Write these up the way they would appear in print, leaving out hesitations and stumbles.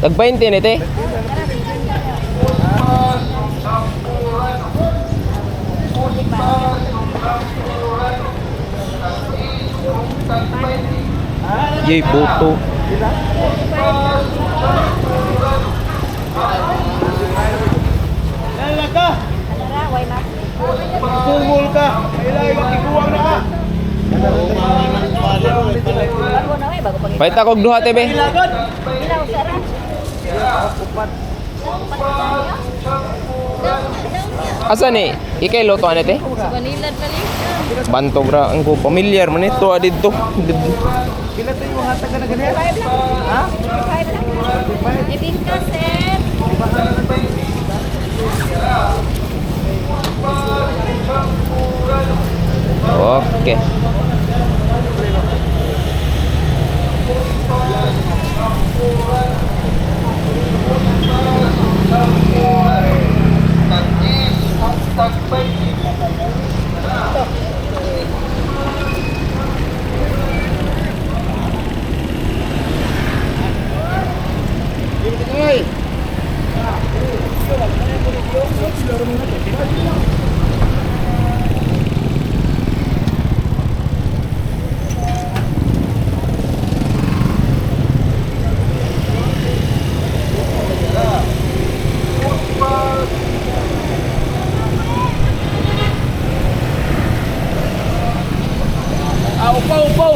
Tag 20 ni te. Yay, puto. Sumul ka. Kailangan matiguang na ka. Pahit ako duha te be. Asa ni? Ikay loto ane te? Bantog ra ang ko pamilyar man ito adito. Kila tayo yung hatag ka na ganyan? Ha? Ibigka, sir. Okay. Upaw!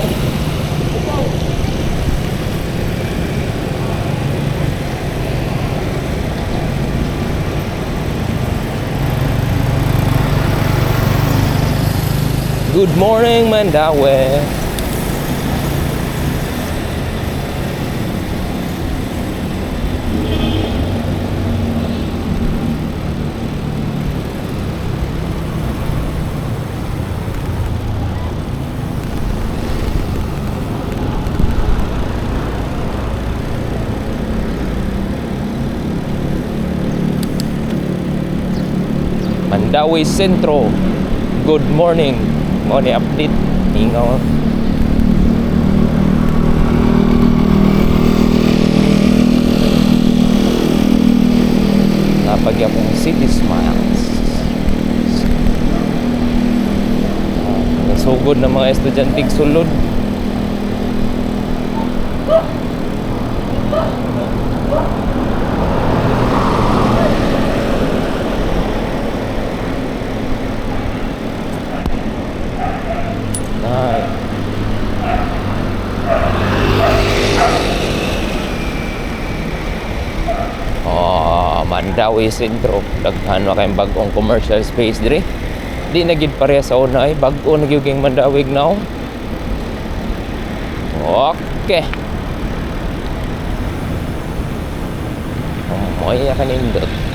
Good morning, Mandaue. Mandaue Centro. Good morning. Mo ni update ingaw. Napagya kong City Smiles. Nasugod ng mga estudyanteng sulod. Mandaue Centro, daghan wa kay bag-ong commercial space dire. Di na gid pareha sa una ay bag-o na gyud Mandaue now. Okay. Moy ya kanindot.